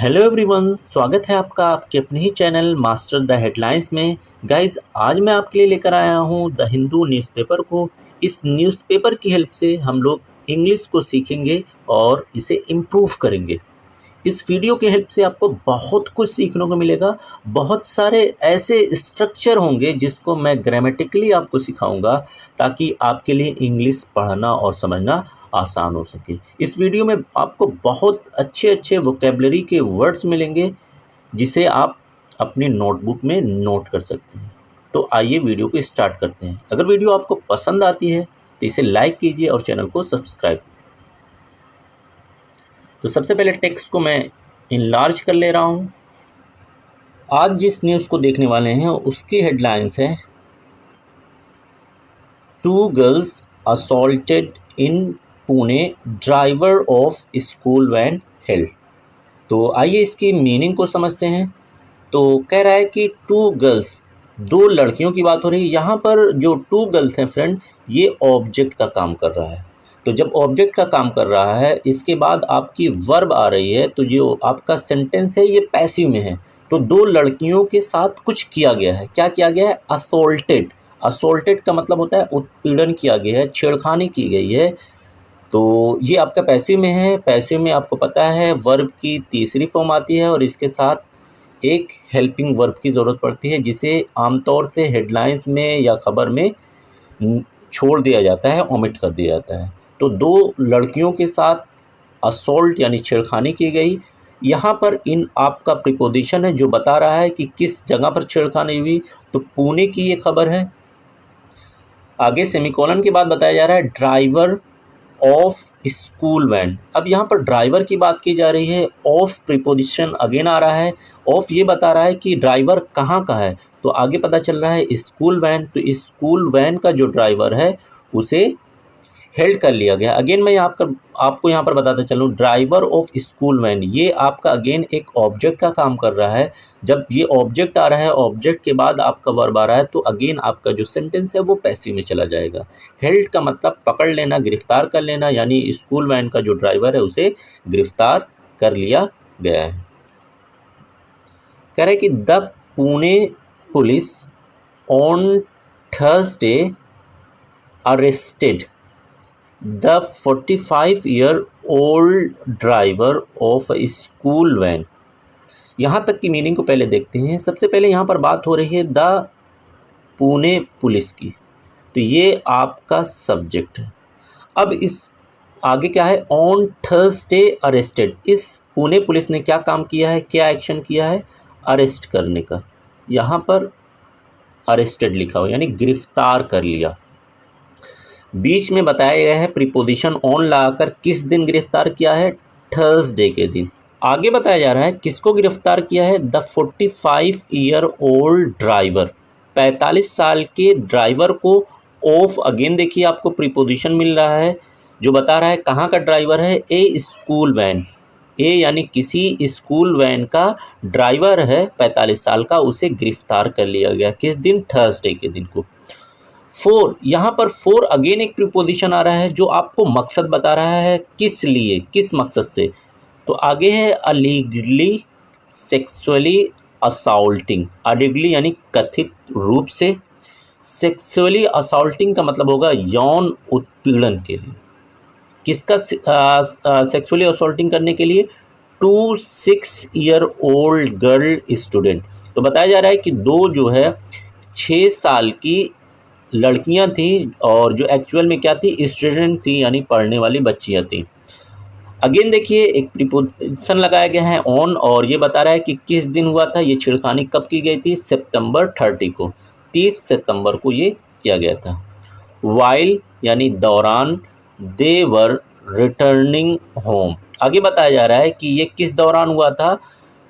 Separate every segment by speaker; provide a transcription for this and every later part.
Speaker 1: Hello everyone, स्वागत है आपका आपके अपने ही चैनल मास्टर द हेडलाइंस में। गाइस, आज मैं आपके लिए लेकर आया हूँ द हिंदू न्यूज़पेपर को। इस न्यूज़पेपर की हेल्प से हम लोग इंग्लिश को सीखेंगे और इसे इम्प्रूव करेंगे। इस वीडियो की हेल्प से आपको बहुत कुछ सीखने को मिलेगा। बहुत सारे ऐसे स्ट्रक्चर होंगे जिसको मैं ग्रामेटिकली आपको सिखाऊंगा ताकि आपके लिए इंग्लिश पढ़ना और समझना आसान हो सके। इस वीडियो में आपको बहुत अच्छे अच्छे वोकेबलरी के वर्ड्स मिलेंगे जिसे आप अपनी नोटबुक में नोट कर सकते हैं। तो आइए वीडियो को स्टार्ट करते हैं। अगर वीडियो आपको पसंद आती है तो इसे लाइक कीजिए और चैनल को सब्सक्राइब। तो सबसे पहले टेक्स्ट को मैं इनलार्ज कर ले रहा हूँ। आज जिस न्यूज़ को देखने वाले हैं उसकी हेडलाइंस है, 2 girls assaulted in Pune, driver of school van held. तो आइए इसकी मीनिंग को समझते हैं। तो कह रहा है कि 2 गर्ल्स, 2 लड़कियों की बात हो रही है। यहाँ पर जो 2 गर्ल्स हैं फ्रेंड, ये ऑब्जेक्ट का काम कर रहा है। तो जब ऑब्जेक्ट का काम कर रहा है, इसके बाद आपकी वर्ब आ रही है, तो जो आपका सेंटेंस है ये पैसिव में है। तो 2 लड़कियों के साथ कुछ किया गया है। क्या किया गया है? असोल्टेड। असोल्टेड का मतलब होता है उत्पीड़न किया गया है, छेड़खानी की गई है। तो ये आपका पैसिव में है। पैसिव में आपको पता है वर्ब की तीसरी फॉर्म आती है और इसके साथ एक हेल्पिंग वर्ब की ज़रूरत पड़ती है जिसे आमतौर से हेडलाइंस में या खबर में छोड़ दिया जाता है, ओमिट कर दिया जाता है। तो 2 लड़कियों के साथ असॉल्ट यानी छेड़खानी की गई। यहाँ पर इन आपका प्रीपोजिशन है जो बता रहा है कि किस जगह पर छेड़खानी हुई। तो पुणे की ये खबर है। आगे सेमीकोलन के बाद बताया जा रहा है ड्राइवर ऑफ स्कूल वैन। अब यहाँ पर ड्राइवर की बात की जा रही है। ऑफ प्रीपोजिशन अगेन आ रहा है। ऑफ ये बता रहा है कि ड्राइवर कहाँ का है। तो आगे पता चल रहा है स्कूल वैन। तो स्कूल वैन का जो ड्राइवर है उसे हेल्ड कर लिया गया। अगेन मैं आपको यहाँ पर बताता चलूँ, ड्राइवर ऑफ स्कूल वैन, ये आपका अगेन एक ऑब्जेक्ट का काम कर रहा है। जब ये ऑब्जेक्ट आ रहा है, ऑब्जेक्ट के बाद आपका वर्ब आ रहा है, तो अगेन आपका जो सेंटेंस है वो पैसिव में चला जाएगा। हेल्ड का मतलब पकड़ लेना, गिरफ्तार कर लेना, यानी स्कूल वैन का जो ड्राइवर है उसे गिरफ्तार कर लिया गया है। कह रहे कि the Pune police on Thursday arrested the 45-year-old driver of a school van. यहाँ तक की मीनिंग को पहले देखते हैं। सबसे पहले यहाँ पर बात हो रही है द पुणे पुलिस की, तो ये आपका सब्जेक्ट है। अब इस आगे क्या है? On Thursday arrested. इस पुणे पुलिस ने क्या काम किया है, क्या एक्शन किया है? अरेस्ट करने का। यहाँ पर अरेस्टेड लिखा हो यानी गिरफ्तार कर लिया। बीच में बताया गया है प्रीपोजिशन ऑन लगाकर किस दिन गिरफ्तार किया है? थर्सडे के दिन। आगे बताया जा रहा है किसको गिरफ्तार किया है? द 45-year-old ड्राइवर, 45 साल के ड्राइवर को। ऑफ अगेन देखिए आपको प्रीपोजिशन मिल रहा है जो बता रहा है कहाँ का ड्राइवर है? ए स्कूल वैन। ए यानी किसी स्कूल वैन का ड्राइवर है 45 साल का, उसे गिरफ्तार कर लिया गया। किस दिन? थर्सडे के दिन को। 4, यहाँ पर 4 अगेन एक प्रीपोजिशन आ रहा है जो आपको मकसद बता रहा है किस लिए, किस मकसद से। तो आगे है अलीगली सेक्सुअली असॉल्टिंग। अलीगली यानी कथित रूप से, सेक्सुअली असॉल्टिंग का मतलब होगा यौन उत्पीड़न के लिए। किसका सेक्सुअली असॉल्टिंग करने के लिए? 2 6-year-old गर्ल स्टूडेंट। तो बताया जा रहा है कि 2 जो है 6 साल की लड़कियां थी और जो एक्चुअल में क्या थी? स्टूडेंट थी, यानी पढ़ने वाली बच्चियां थी। अगेन देखिए एक प्रीपोजिशन लगाया गया है ऑन, और ये बता रहा है कि किस दिन हुआ था। ये छेड़खानी कब की गई थी? सितंबर 30 को, 30 सितंबर को ये किया गया था। वाइल यानी दौरान, दे वर रिटर्निंग होम। आगे बताया जा रहा है कि ये किस दौरान हुआ था?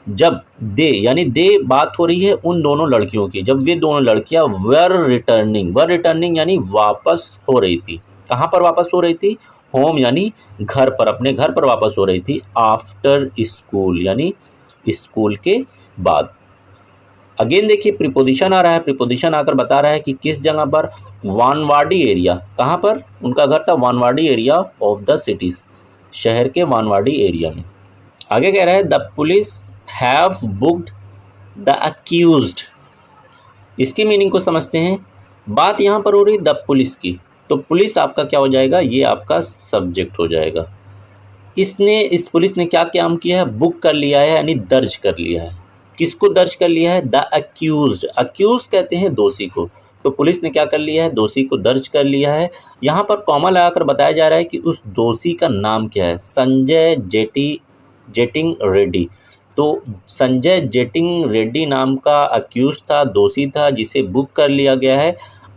Speaker 1: जब दे यानी दे बात हो रही है उन दोनों लड़कियों की, जब वे दोनों लड़कियां वर रिटर्निंग यानी वापस हो रही थी। कहाँ पर वापस हो रही थी? होम यानी घर पर, अपने घर पर वापस हो रही थी। आफ्टर स्कूल यानी स्कूल के बाद। अगेन देखिए प्रीपोजिशन आ रहा है। प्रीपोजिशन आकर बता रहा है कि किस जगह पर? वानवाडी एरिया। कहाँ पर उनका घर था? वानवाडी एरिया ऑफ द सिटीज, शहर के वानवाडी एरिया में। आगे कह रहा है the police have booked the accused. इसकी मीनिंग को समझते हैं। बात यहाँ पर हो रही द पुलिस की, तो पुलिस आपका क्या हो जाएगा, ये आपका सब्जेक्ट हो जाएगा। इस पुलिस ने क्या काम किया है, बुक कर लिया है यानी दर्ज कर लिया है। किसको दर्ज कर लिया है, द अक्यूज्ड। अक्यूज कहते हैं दोषी को, तो पुलिस ने क्या कर लिया है, दोषी को दर्ज कर लिया है। यहाँ पर कॉमा लगाकर बताया जा रहा है कि उस दोषी का नाम क्या है, संजय जेटिंग रेड्डी। तो संजय जेटिंग रेड्डी नाम का अक्यूज था, दोषी था, जिसे बुक कर लिया गया है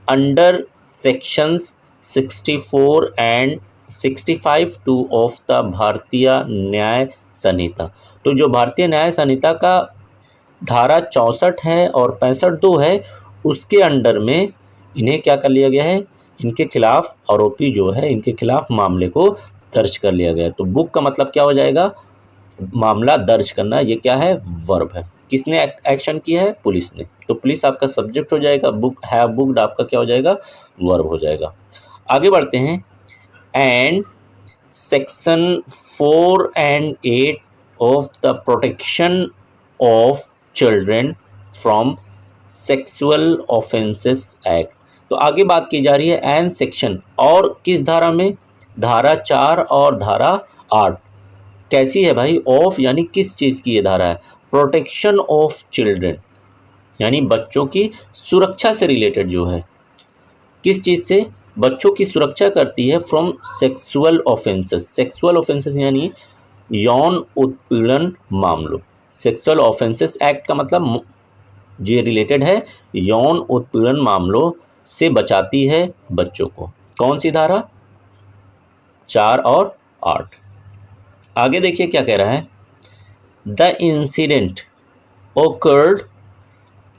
Speaker 1: under sections 64 and 65(2) of the भारतीय न्याय संहिता। तो जो भारतीय न्याय संहिता का धारा 64 है और 65(2) है, उसके अंडर में इन्हें क्या कर लिया गया है, इनके खिलाफ आरोपी जो है, इनके खिलाफ मामले को दर्ज कर लिया गया है। तो बुक का मतलब क्या हो जाएगा, मामला दर्ज करना। ये क्या है, वर्ब है। किसने एक्शन किया है, पुलिस ने। तो पुलिस आपका सब्जेक्ट हो जाएगा, बुक हैव बुक्ड आपका क्या हो जाएगा, वर्ब हो जाएगा। आगे बढ़ते हैं। And section 4 and 8 of the protection of children from sexual offences act. तो आगे बात की जा रही है एंड सेक्शन, और किस धारा में, धारा 4 और धारा 8। कैसी है भाई, ऑफ यानी किस चीज़ की ये धारा है, प्रोटेक्शन ऑफ चिल्ड्रेन यानी बच्चों की सुरक्षा से रिलेटेड जो है। किस चीज़ से, बच्चों की सुरक्षा करती है from sexual offences. Sexual offences यानी यौन उत्पीड़न मामलों। सेक्सुअल ऑफेंसेस एक्ट का मतलब ये रिलेटेड है यौन उत्पीड़न मामलों से बचाती है बच्चों को। कौन सी धारा, 4 और 8। आगे देखिए क्या कह रहा है, the incident occurred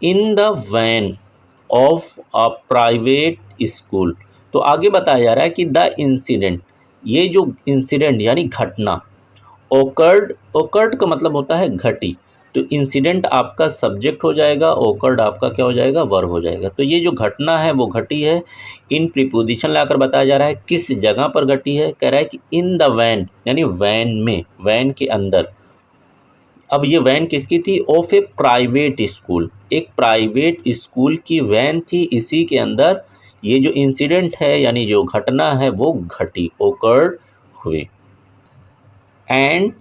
Speaker 1: in the van of a private school. तो आगे बताया जा रहा है कि द इंसिडेंट, ये जो इंसिडेंट यानी घटना, occurred का मतलब होता है घटी। तो इंसिडेंट आपका सब्जेक्ट हो जाएगा, occurred आपका क्या हो जाएगा, वर्ब हो जाएगा। तो ये जो घटना है वो घटी है, इन प्रीपोजिशन लाकर बताया जा रहा है किस जगह पर घटी है। कह रहा है कि इन द वैन यानी वैन में, वैन के अंदर। अब ये वैन किसकी थी, ऑफ ए प्राइवेट स्कूल, एक प्राइवेट स्कूल की वैन थी, इसी के अंदर ये जो इंसिडेंट है यानी जो घटना है वो घटी, occurred हुई। And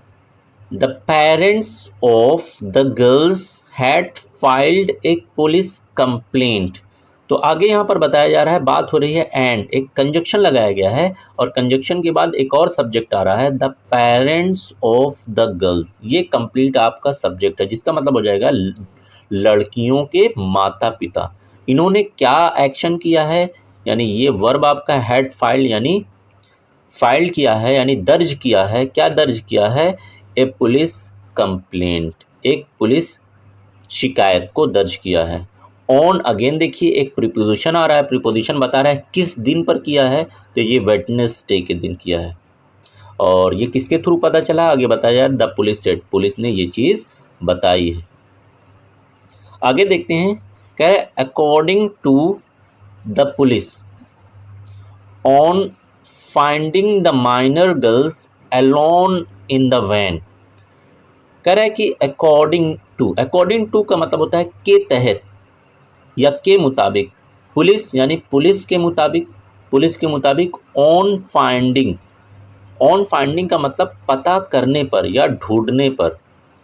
Speaker 1: the parents of the girls had filed एक पुलिस कंप्लेंट। तो आगे यहाँ पर बताया जा रहा है, बात हो रही है एंड, एक कंजक्शन लगाया गया है और कंजक्शन के बाद एक और सब्जेक्ट आ रहा है, the parents of the girls. ये कंप्लीट आपका सब्जेक्ट है, जिसका मतलब हो जाएगा लड़कियों के माता पिता। इन्होंने क्या एक्शन किया है, यानी ये वर्ब आपका हैड फाइल्ड यानी फाइल किया है यानी दर्ज किया है। क्या दर्ज किया है, ए पुलिस कंप्लेंट, एक पुलिस शिकायत को दर्ज किया है। ऑन अगेन देखिए एक प्रीपोजिशन आ रहा है, प्रीपोजिशन बता रहा है किस दिन पर किया है, तो ये वेडनेसडे के दिन किया है। और ये किसके थ्रू पता चला, आगे बताया द पुलिस सेड, पुलिस ने ये चीज़ बताई है। आगे देखते हैं, कह रहे according to the police on finding the minor girls alone in the van. कह रहा है कि अकॉर्डिंग टू का मतलब होता है के तहत या के मुताबिक। पुलिस यानी पुलिस के मुताबिक ऑन फाइंडिंग का मतलब पता करने पर या ढूंढने पर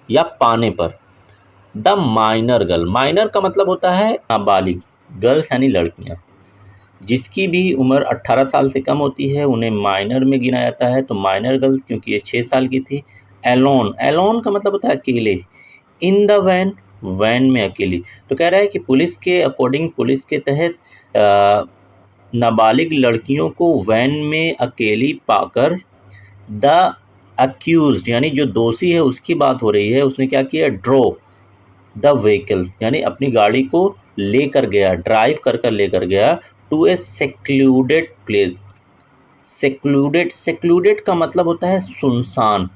Speaker 1: या पाने पर। द माइनर गर्ल, माइनर का मतलब होता है नाबालिग, गर्ल्स यानी लड़कियां, जिसकी भी उम्र 18 साल से कम होती है उन्हें माइनर में गिना जाता है। तो माइनर गर्ल्स क्योंकि ये 6 साल की थी। एलोन का मतलब होता है अकेले। इन द वैन में अकेली। तो कह रहा है कि पुलिस के अकॉर्डिंग, पुलिस के तहत नाबालिग लड़कियों को वैन में अकेली पाकर द अक्यूज्ड यानी जो दोषी है उसकी बात हो रही है, उसने क्या किया, ड्रो द व्हीकल यानी अपनी गाड़ी को लेकर गया, ड्राइव कर लेकर गया to a secluded place. Secluded का मतलब होता है सुनसान,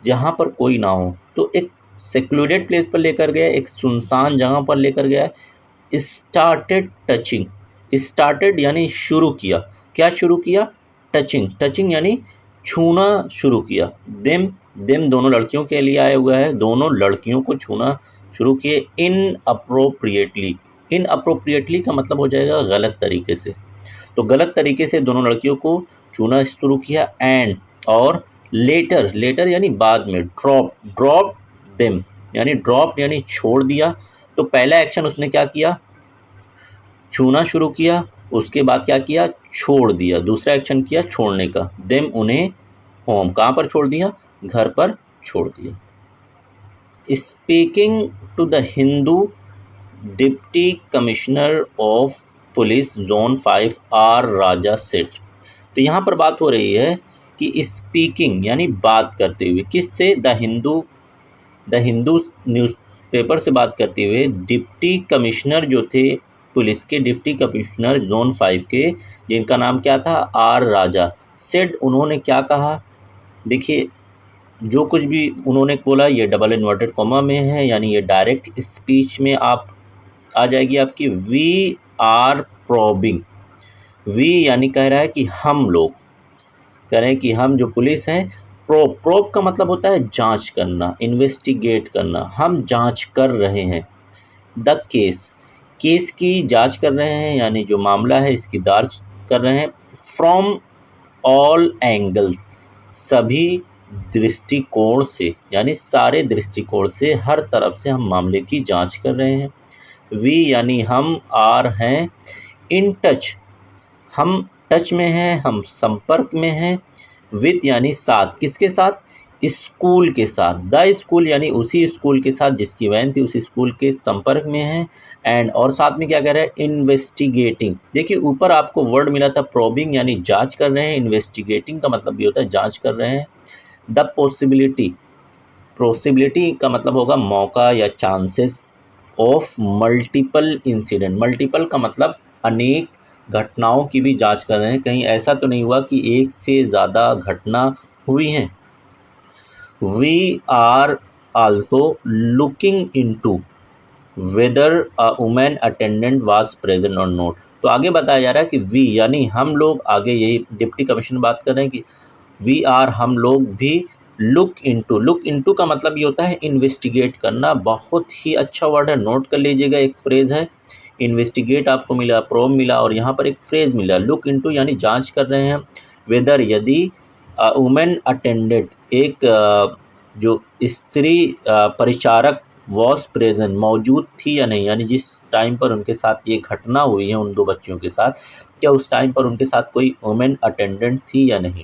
Speaker 1: जहाँ पर कोई ना हो। तो एक सेक्लूडेड प्लेस पर लेकर गया, एक सुनसान जगह पर लेकर गया। स्टार्टेड टचिंग, स्टार्टेड यानी शुरू किया, क्या शुरू किया, टचिंग यानी छूना शुरू किया। देम देम दोनों लड़कियों के लिए आया हुआ है, दोनों लड़कियों को छूना शुरू किए इनअप्रोप्रिएटली। इनअप्रोप्रिएटली का मतलब हो जाएगा गलत तरीके से, तो गलत तरीके से दोनों लड़कियों को छूना शुरू किया। एंड और लेटर, लेटर यानी बाद में, ड्रॉप देम यानी ड्रॉप यानी छोड़ दिया। तो पहला एक्शन उसने क्या किया, छूना शुरू किया, उसके बाद क्या किया, छोड़ दिया। दूसरा एक्शन किया छोड़ने का, देम उन्हें होम, कहाँ पर छोड़ दिया, घर पर छोड़ दिया। Speaking to the Hindu deputy commissioner of police zone 5 R Raja Seth. तो यहाँ पर बात हो रही है कि स्पीकिंग यानी बात करते हुए, किससे, द हिंदू न्यूज़पेपर से बात करते हुए डिप्टी कमिश्नर जो थे पुलिस के, डिप्टी कमिश्नर जोन 5 के, जिनका नाम क्या था, आर राजा सेड, उन्होंने क्या कहा। देखिए जो कुछ भी उन्होंने बोला ये डबल इन्वर्टेड कॉमा में है, यानी ये डायरेक्ट स्पीच में आप आ जाएगी आपकी। वी आर प्रोबिंग, वी यानी कह रहा है कि हम लोग, कह रहे हैं कि हम जो पुलिस हैं, प्रोब का मतलब होता है जांच करना, इन्वेस्टिगेट करना, हम जांच कर रहे हैं। द केस की जांच कर रहे हैं, यानी जो मामला है इसकी जांच कर रहे हैं। फ्रॉम ऑल एंगल्स, सभी दृष्टिकोण से, यानी सारे दृष्टिकोण से, हर तरफ से हम मामले की जांच कर रहे हैं। वी यानी हम, आर हैं, इन टच, हम टच में हैं, हम संपर्क में हैं। विथ यानी साथ, किसके साथ, स्कूल के साथ। द स्कूल यानी उसी स्कूल के साथ जिसकी वैन थी, उसी स्कूल के संपर्क में है। एंड और साथ में क्या कह रहा है, इन्वेस्टिगेटिंग। देखिए ऊपर आपको वर्ड मिला था प्रोबिंग यानी जांच कर रहे हैं, इन्वेस्टिगेटिंग का मतलब ये होता है जांच कर रहे हैं। द पॉसिबिलिटी का मतलब होगा मौका या chances of multiple incident. Multiple का मतलब अनेक घटनाओं की भी जांच कर रहे हैं, कहीं ऐसा तो नहीं हुआ कि एक से ज़्यादा घटना हुई हैं। We are also looking into whether a women attendant was present और नॉट। तो आगे बताया जा रहा है कि वी यानी हम लोग, आगे यही डिप्टी कमिश्नर बात कर रहे हैं कि वी आर हम लोग भी लुक इनटू का मतलब ये होता है इन्वेस्टिगेट करना। बहुत ही अच्छा वर्ड है, नोट कर लीजिएगा। एक फ्रेज़ है, इन्वेस्टिगेट आपको मिला, प्रोब मिला, और यहाँ पर एक फ्रेज़ मिला लुक इनटू यानी जांच कर रहे हैं। वेदर यदि वुमेन अटेंडेंट एक जो स्त्री परिचारक वॉज प्रेजेंट मौजूद थी या नहीं, यानी जिस टाइम पर उनके साथ ये घटना हुई है उन दो बच्चियों के साथ, क्या उस टाइम पर उनके साथ कोई वुमेन अटेंडेंट थी या नहीं।